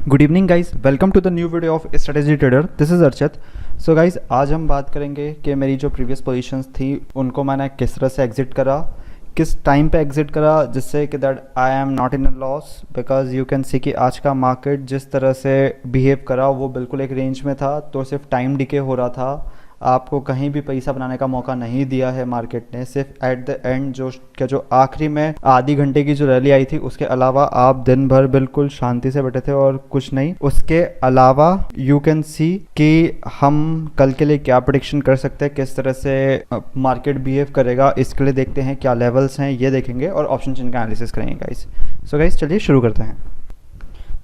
Good evening guys, welcome to the new video of strategy trader. This is Archit. So guys, आज हम बात करेंगे कि मेरी जो प्रीवियस पोजीशंस थी उनको मैंने किस तरह से एग्जिट करा, किस टाइम पे एग्जिट करा, जिससे कि that I am not in a loss. Because you can see कि आज का मार्केट जिस तरह से बिहेव करा वो बिल्कुल एक रेंज में था, तो सिर्फ टाइम डिके हो रहा था। आपको कहीं भी पैसा बनाने का मौका नहीं दिया है मार्केट ने। सिर्फ एट द एंड जो आखिरी में आधी घंटे की जो रैली आई थी उसके अलावा आप दिन भर बिल्कुल शांति से बैठे थे और कुछ नहीं। उसके अलावा यू कैन सी कि हम कल के लिए क्या प्रेडिक्शन कर सकते हैं, किस तरह से मार्केट बिहेव करेगा, इसके लिए देखते हैं क्या लेवल्स हैं, ये देखेंगे और ऑप्शन चेन का एनालिसिस करेंगे गाइस। सो गाइस चलिए शुरू करते हैं।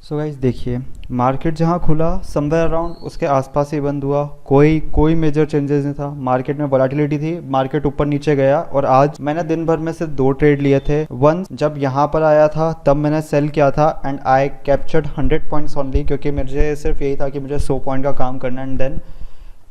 सो गाइस देखिए, मार्केट जहाँ खुला समवेयर अराउंड उसके आसपास ही बंद हुआ। कोई मेजर चेंजेस नहीं था। मार्केट में वोलेटिलिटी थी, मार्केट ऊपर नीचे गया। और आज मैंने दिन भर में सिर्फ 2 ट्रेड लिए थे। वन, जब यहाँ पर आया था तब मैंने सेल किया था and I captured 100 points only, क्योंकि मुझे सिर्फ यही था कि मुझे 100 पॉइंट का काम करना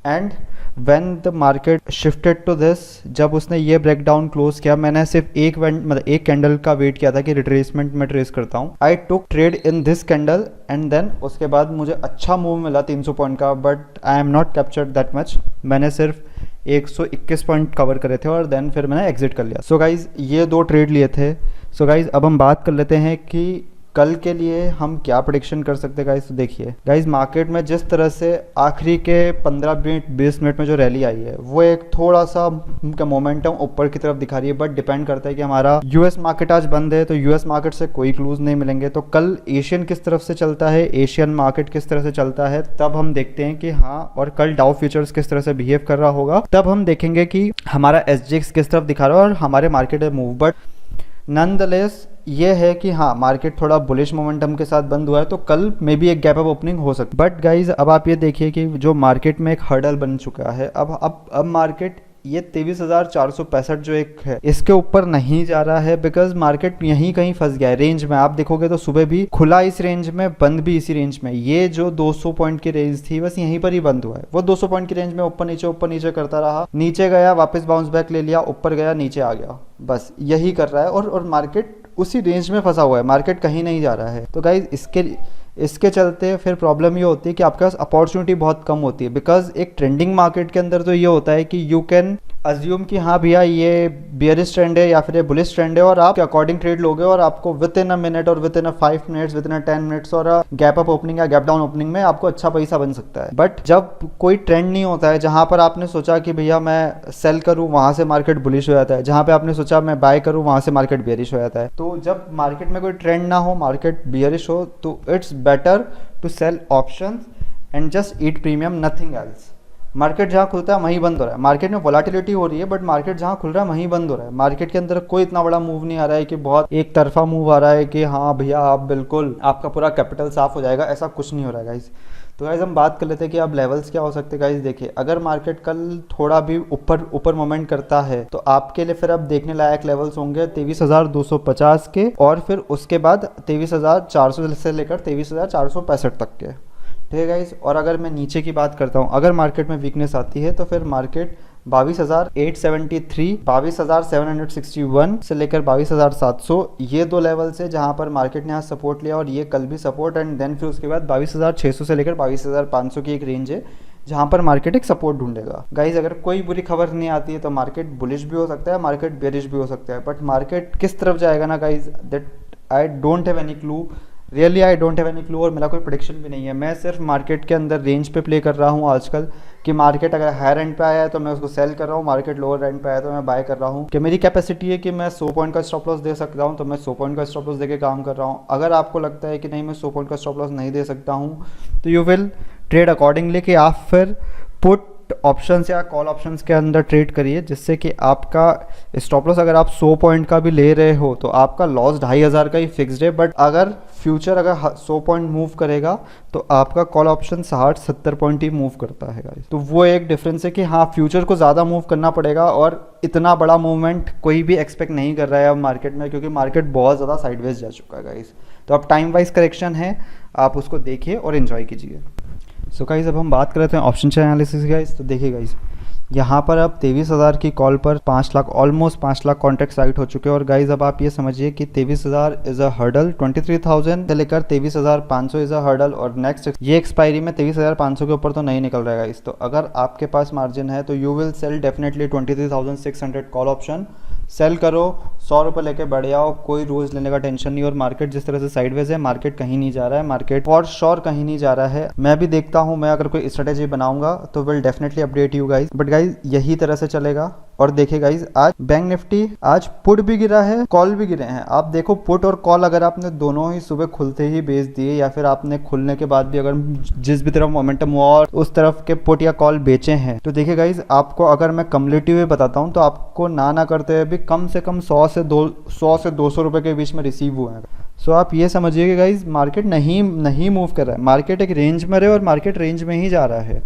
and when the market shifted to this, जब उसने ये ब्रेकडाउन क्लोज किया, मैंने सिर्फ एक कैंडल का वेट किया था कि रिट्रेसमेंट में ट्रेस करता हूँ। I took trade in this candle and then उसके बाद मुझे अच्छा मूव मिला 300 पॉइंट का, but I am not captured that much. मैंने सिर्फ 121 पॉइंट कवर करे थे और देन फिर मैंने एग्जिट कर लिया। सो गाइज ये 2 ट्रेड लिए थे। सो गाइज अब हम बात कर लेते हैं कि कल के लिए हम क्या प्रेडिक्शन कर सकते हैं गाइस। तो देखिए गाइस, मार्केट में जिस तरह से आखिरी के 15 मिनट 20 मिनट में जो रैली आई है वो एक थोड़ा सा मोमेंटम ऊपर की तरफ दिखा रही है, बट डिपेंड करता है कि हमारा यूएस मार्केट आज बंद है, तो यूएस मार्केट से कोई क्लूज नहीं मिलेंगे। तो कल एशियन किस तरफ से चलता है, एशियन मार्केट किस तरह से चलता है, तब हम देखते हैं कि हाँ, और कल डाउ फ्यूचर्स किस तरह से बिहेव कर रहा होगा, तब हम देखेंगे कि हमारा एसजीएक्स किस तरफ दिखा रहा है और हमारे मार्केट में मूव। बट नॉनदलेस ये है कि हाँ, मार्केट थोड़ा बुलिश मोमेंटम के साथ बंद हुआ है, तो कल मे बी एक गैप अप ओपनिंग हो सकती है। बट गाइज अब आप ये देखिए कि जो मार्केट में एक हर्डल बन चुका है, अब मार्केट ये 23,465 जो एक है इसके ऊपर नहीं जा रहा है, बिकॉज मार्केट यहीं कहीं फंस गया है रेंज में। आप देखोगे तो सुबह भी खुला इस रेंज में, बंद भी इसी रेंज में। ये जो 200 पॉइंट की रेंज थी बस यहीं पर ही बंद हुआ है। वो 200 पॉइंट की रेंज में ऊपर नीचे करता रहा, नीचे गया, वापस बाउंस बैक ले लिया, ऊपर गया, नीचे आ गया, बस यही कर रहा है। और मार्केट उसी रेंज में फंसा हुआ है, मार्केट कहीं नहीं जा रहा है। तो गाइज इसके चलते फिर प्रॉब्लम ये होती है कि आपके पास अपॉर्चुनिटी बहुत कम होती है, बिकॉज एक ट्रेंडिंग मार्केट के अंदर तो ये होता है कि यू कैन अज्यूम कि हाँ भैया ये बियरिश ट्रेंड है या फिर ये बुलिश ट्रेंड है, और आप अकॉर्डिंग ट्रेड लोगे और आपको विद इन अ मिनट और with in a 5 minutes, with in a 10 minutes और गैप अप ओपनिंग या गैप डाउन ओपनिंग में आपको अच्छा पैसा बन सकता है। बट जब कोई ट्रेंड नहीं होता है, जहाँ पर आपने सोचा कि भैया मैं सेल करूँ, वहाँ से मार्केट बुलिश हो जाता है, जहाँ पे आपने सोचा मैं बाय करूँ, वहाँ से मार्केट बियरिश हो जाता है। तो जब मार्केट में कोई ट्रेंड ना हो, मार्केट बियरिश हो, तो it's better to sell options and just eat premium, nothing else. Market जहाँ खुलता है वहीं बंद हो रहा है। मार्केट में वोलेटिलिटी हो रही है, बट मार्केट जहाँ खुल रहा है वहीं बंद हो रहा है। मार्केट के अंदर कोई इतना बड़ा मूव नहीं आ रहा है कि बहुत एक तरफा मूव आ रहा है कि हाँ भैया आप बिल्कुल आपका पूरा कैपिटल साफ हो जाएगा, ऐसा कुछ नहीं हो रहा है गाइज। तो गाइज हम बात कर लेते हैं कि अब लेवल्स क्या हो सकते हैं गाइज। देखिए, अगर मार्केट कल थोड़ा भी ऊपर मोमेंट करता है तो आपके लिए फिर अब देखने लायक लेवल्स होंगे 23,250 के, और फिर उसके बाद 23,400 से लेकर 23,465 तक के, ठीक है गाइज। और अगर मैं नीचे की बात करता हूँ, अगर मार्केट में वीकनेस आती है तो फिर मार्केट 22,873, 22,761 से लेकर 22,700, ये 2 लेवल से जहाँ पर मार्केट ने आज सपोर्ट लिया, और ये कल भी सपोर्ट, एंड देन फिर उसके बाद 22,600 से लेकर 22,500 की एक रेंज है जहाँ पर मार्केट एक सपोर्ट ढूंढेगा। गाइज अगर कोई बुरी खबर नहीं आती है तो मार्केट बुलिश भी हो सकता है, मार्केट बेरिश भी हो सकता है, बट मार्केट किस तरफ जाएगा ना guys, that I don't have any clue, really I don't have any clue. और मेरा कोई प्रेडिक्शन भी नहीं है। मैं सिर्फ मार्केट के अंदर रेंज पे प्ले कर रहा हूँ आजकल, कि मार्केट अगर हायर एंड पे आया है तो मैं उसको सेल कर रहा हूँ, मार्केट लोअर एंड पे आया तो मैं बाय कर रहा हूँ। कि मेरी कैपेसिटी है कि मैं 100 पॉइंट का स्टॉप लॉस दे सकता हूँ तो मैं 100 पॉइंट का स्टॉप लॉस देके काम कर रहा हूँ। अगर आपको लगता है कि नहीं मैं 100 पॉइंट का स्टॉप लॉस नहीं दे सकता हूँ तो यू विल ट्रेड अकॉर्डिंगली, कि आप फिर पुट ऑप्शंस या कॉल ऑप्शंस के अंदर ट्रेड करिए, जिससे कि आपका स्टॉप लॉस अगर आप 100 पॉइंट का भी ले रहे हो तो आपका लॉस 2,500 का ही फिक्स्ड है। बट अगर फ्यूचर अगर 100 पॉइंट मूव करेगा तो आपका कॉल ऑप्शन 60-70 पॉइंट ही मूव करता है गाइस। तो वो एक डिफरेंस है कि हाँ, फ्यूचर को ज़्यादा मूव करना पड़ेगा, और इतना बड़ा मूवमेंट कोई भी एक्सपेक्ट नहीं कर रहा है अब मार्केट में, क्योंकि मार्केट बहुत ज़्यादा साइडवेज जा चुका है गाइस। तो अब टाइम वाइज करेक्शन है, आप उसको देखिए और एंजॉय कीजिए। सो गाइस अब हम बात कर रहे थे ऑप्शन चेन एनालिसिस गाइस। तो देखिए गाइस, यहाँ पर अब 23,000 की कॉल पर 5 lakh almost 5 lakh contract right हो चुके हैं। और गाइज अब आप ये समझिए कि 23,000 इज़ अ हर्डल, 23,000 से लेकर 23,500 इज़ अ हर्डल। और नेक्स्ट ये एक्सपायरी में 23,500 के ऊपर तो नहीं निकल रहा है गाइज। तो अगर आपके पास मार्जिन है तो you will sell definitely 23,600 call option. Sell करो, 100 रुपये लेके बढ़ जाओ, कोई रोज लेने का टेंशन नहीं। और मार्केट जिस तरह से साइडवेज है, मार्केट कहीं नहीं जा रहा है, मार्केट फॉर श्योर कहीं नहीं जा रहा है। मैं भी देखता हूँ, मैं अगर कोई स्ट्रेटेजी बनाऊंगा तो will definitely update you guys. But guys यही तरह से चलेगा। और देखिए गाइज आज बैंक निफ्टी आज पुट भी गिरा है, कॉल भी गिरे हैं। आप देखो पुट और कॉल अगर आपने दोनों ही सुबह खुलते ही बेच दिए या फिर आपने खुलने के बाद भी अगर जिस भी तरफ मोमेंटम हुआ और उस तरफ के पुट या कॉल बेचे हैं, तो देखिए गाइज आपको अगर मैं कम्युलेटिव वे बताता हूँ तो आपको ना करते हुए भी कम से कम 100 से 200 रुपए के बीच में रिसीव हुए हैं। सो आप ये समझिए कि गाइज मार्केट नहीं मूव कर रहा है, मार्केट एक रेंज में रहे और मार्केट रेंज में ही जा रहा है।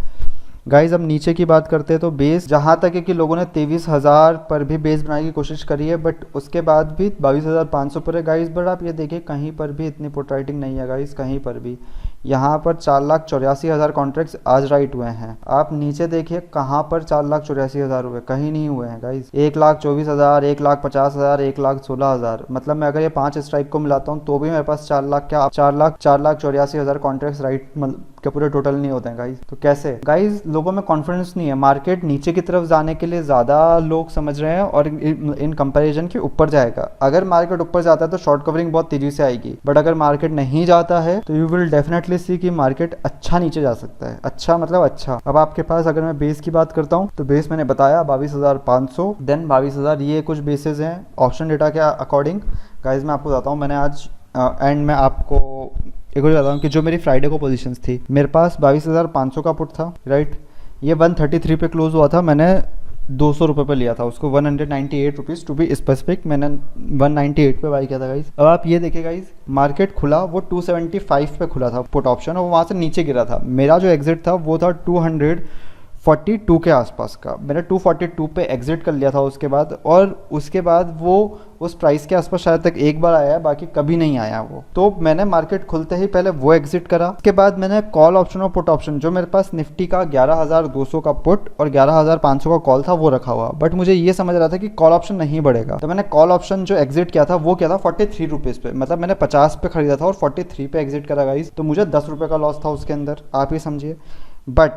गाइज अब नीचे की बात करते हैं तो बेस जहाँ तक है कि लोगों ने 23,000 पर भी बेस बनाने की कोशिश करी है, बट उसके बाद भी 22,500 पर है गाइज। बट आप ये देखिए कहीं पर भी इतनी पुट राइटिंग नहीं है गाइज, कहीं पर भी। यहाँ पर 4,84,000 कॉन्ट्रैक्ट्स आज राइट हुए हैं। आप नीचे देखिए कहाँ पर 4,84,000 हुए, कहीं नहीं हुए हैं गाइज। 1,24,000, 1,50,000, 1,16,000, मतलब मैं अगर ये 5 स्ट्राइक को मिलाता हूँ तो भी मेरे पास 4,84,000 कॉन्ट्रैक्ट्स राइट के पूरे टोटल नहीं होते हैं गाइज। तो कैसे गाइज, लोगों में कॉन्फिडेंस नहीं है। मार्केट नीचे की तरफ जाने के लिए ज़्यादा लोग समझ रहे हैं और इन कंपैरिजन के ऊपर जाएगा। अगर मार्केट ऊपर जाता है तो शॉर्ट कवरिंग बहुत तेजी से आएगी, बट अगर मार्केट नहीं जाता है तो यू विल डेफिनेटली सी कि मार्केट अच्छा नीचे जा सकता है। अच्छा मतलब अच्छा। अब आपके पास अगर मैं बेस की बात करता हूँ तो बेस मैंने बताया 22,500, देन 22,000, ये कुछ बेसेस हैं ऑप्शन डेटा के अकॉर्डिंग। गाइज मैं आपको बताता हूँ, मैंने आज एंड में आपको एक और बताता हूँ कि जो मेरी फ्राइडे को पोजीशंस थी, मेरे पास 22,500 का पुट था, राइट। ये 133 पे क्लोज हुआ था, मैंने 200 रुपये पे लिया था उसको, 198 रुपीज़ टू बी स्पेसिफिक, मैंने 198 पे बाई किया था गाइज। अब आप ये देखिए गाइज, मार्केट खुला वो 275 पे खुला था पुट ऑप्शन, और वहाँ से नीचे गिरा था। मेरा जो एग्जिट था वो था 242 के आसपास का, मैंने 242 पे एग्जिट कर लिया था उसके बाद। और उसके बाद वो उस प्राइस के आसपास शायद तक एक बार आया है, बाकी कभी नहीं आया वो। तो मैंने मार्केट खुलते ही पहले वो एग्जिट करा। उसके बाद मैंने कॉल ऑप्शन और पुट ऑप्शन, जो मेरे पास निफ्टी का 11,200 का पुट और 11,500 का कॉल था वो रखा हुआ, बट मुझे ये समझ रहा था कि कॉल ऑप्शन नहीं बढ़ेगा। तो मैंने कॉल ऑप्शन जो एग्जिट किया था वो किया था 43 रुपीज़ पे, मतलब मैंने 50 पे खरीदा था और 43 पे एग्जिट करा गाइस। तो मुझे 10 रुपये का लॉस था उसके अंदर, आप ही समझिए। बट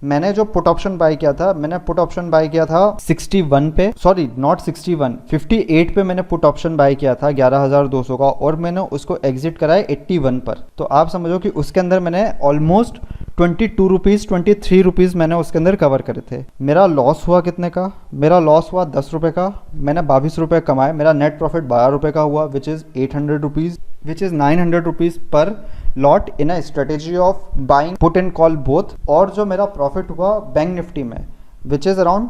मैंने जो पुट ऑप्शन बाय किया था, मैंने पुट ऑप्शन बाय किया था 61 पे, सॉरी नॉट 61, 58 पे मैंने पुट ऑप्शन बाय किया था 11,200 का, और मैंने उसको एग्जिट कराया 81 पर। तो आप समझो कि उसके अंदर मैंने ऑलमोस्ट 22 रुपीज़ 23 रुपीज़ मैंने उसके अंदर कवर करे थे। मेरा लॉस हुआ कितने का? मेरा लॉस हुआ 10 रुपये का। मैंने 22 रुपये कमाए। मेरा नेट प्रॉफिट 12 रुपये का हुआ, which is 800 rupees, which is 900 rupees per lot in a strategy of buying put and call both. और जो मेरा प्रॉफिट हुआ बैंक निफ्टी में, विच इज़ अराउंड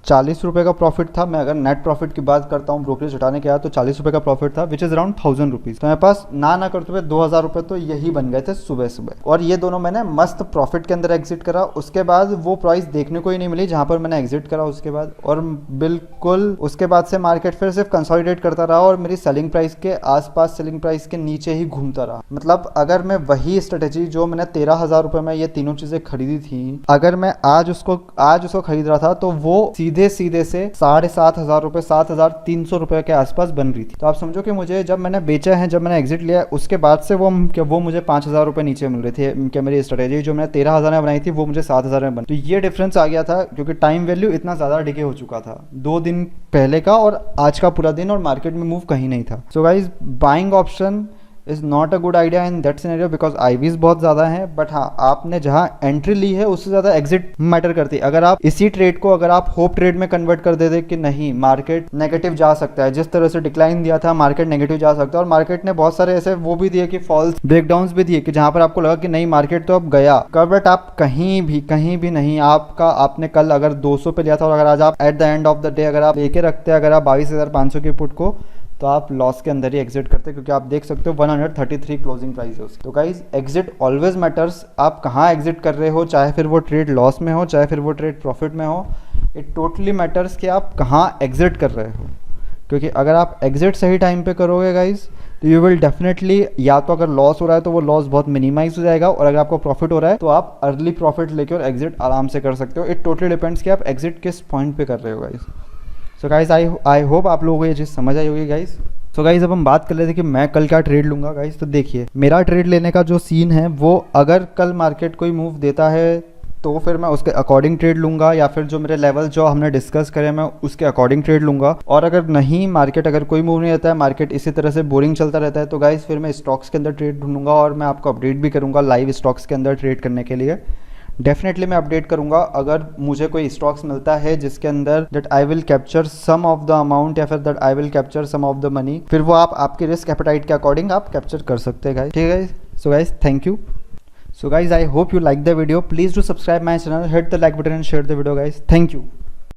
40 रुपये का प्रॉफिट था। मैं अगर नेट प्रॉफिट की बात करता हूँ ब्रोकरेज हटाने के बाद, तो 40 रुपये का प्रॉफिट था, विच इज़ अराउंड 1,000 रुपीज़। तो मेरे पास ना करते हुए 2,000 रुपये तो यही बन गए थे सुबह सुबह। और ये दोनों मैंने मस्त प्रॉफिट के अंदर एग्जिट करा। उसके बाद वो प्राइस देखने को ही नहीं मिली जहाँ पर मैंने एग्जिट करा उसके बाद, और बिल्कुल उसके बाद से मार्केट फिर सिर्फ कंसोलिडेट करता रहा और मेरी सेलिंग प्राइस के आसपास, सेलिंग प्राइस के नीचे ही घूमता रहा। मतलब अगर मैं वही स्ट्रेटेजी जो मैंने 13,000 रुपये में ये तीनों चीज़ें खरीदी थी, अगर मैं आज उसको खरीद रहा था तो वो सीधे से 7,500 रुपये, 7,300 रुपये के आसपास बन रही थी। तो आप समझो कि मुझे जब मैंने बेचा है, जब मैंने एग्जिट लिया है, उसके बाद से वो मुझे 5,000 रुपये नीचे मिल रहे थे। क्या मेरी स्ट्रेटेजी जो मैंने 13,000 में बनाई थी वो मुझे 7,000 में बनी। तो ये डिफरेंस आ गया था क्योंकि टाइम वैल्यू इतना ज़्यादा डिके हो चुका था 2 दिन पहले का और आज का पूरा दिन, और मार्केट में मूव कहीं नहीं था। So guys, buying option is not a good idea in that scenario because IVs बहुत ज़्यादा हैं। बट हाँ, आपने जहाँ एंट्री ली है उससे ज़्यादा एग्जिट मैटर करती है। अगर आप इसी ट्रेड को अगर आप होप ट्रेड में कन्वर्ट कर देते कि नहीं मार्केट नेगेटिव जा सकता है, जिस तरह से डिक्लाइन दिया था मार्केट नेगेटिव जा सकता है, और मार्केट ने बहुत सारे ऐसे वो भी दिए कि फॉल्स ब्रेकडाउन्स भी दिए कि जहाँ पर आपको लगा कि नहीं मार्केट तो अब गया, बट आप कहीं भी नहीं, आपने कल अगर 200 पे लिया था और अगर आज आप at the end of the day अगर आप लेके रखते हैं अगर आप 22,500 के पुट को, तो आप लॉस के अंदर ही एग्जिट करते हैं, क्योंकि आप देख सकते हो 133 क्लोजिंग प्राइस है उसकी। तो गाइज, एग्जिट ऑलवेज मैटर्स। आप कहाँ एग्जिट कर रहे हो, चाहे फिर वो ट्रेड लॉस में हो, चाहे फिर वो ट्रेड प्रॉफिट में हो, इट टोटली मैटर्स कि आप कहाँ एग्जिट कर रहे हो। क्योंकि अगर आप एग्जिट सही टाइम पे करोगे गाइज, तो यू विल डेफिनेटली, या तो अगर लॉस हो रहा है तो वो लॉस बहुत मिनिमाइज हो जाएगा, और अगर आपको प्रॉफिट हो रहा है तो आप अर्ली प्रॉफिट लेके और एग्जिट आराम से कर सकते हो। इट टोटली डिपेंड्स कि आप एग्जिट किस पॉइंट पे कर रहे हो guys. So guys I hope आप लोगों को ये चीज़ समझ आई होगी गाइस। सो गाइस अब हम बात कर लेते हैं कि मैं कल क्या ट्रेड लूँगा गाइस। तो देखिए मेरा ट्रेड लेने का जो सीन है वो, अगर कल मार्केट कोई मूव देता है तो फिर मैं उसके अकॉर्डिंग ट्रेड लूँगा, या फिर जो मेरे लेवल जो हमने डिस्कस करे मैं उसके अकॉर्डिंग ट्रेड लूँगा। और अगर नहीं, मार्केट अगर कोई मूव नहीं रहता है, मार्केट इसी तरह से बोरिंग चलता रहता है, तो गाइस फिर मैं स्टॉक्स के अंदर ट्रेड ढूंढूंगा, और मैं आपको अपडेट भी करूँगा लाइव स्टॉक्स के अंदर ट्रेड करने के लिए। डेफिनेटली मैं अपडेट करूंगा अगर मुझे कोई स्टॉक्स मिलता है जिसके अंदर that I will capture some of the amount, या फिर that I will capture some of the money. फिर वो आप आपके रिस्क एपेटाइट के अकॉर्डिंग आप कैप्चर कर सकते हैं गाइस। ठीक है guys, so guys thank you. So guys, I hope you like the video. Please do subscribe my channel, hit the like button and share the video guys. Thank you.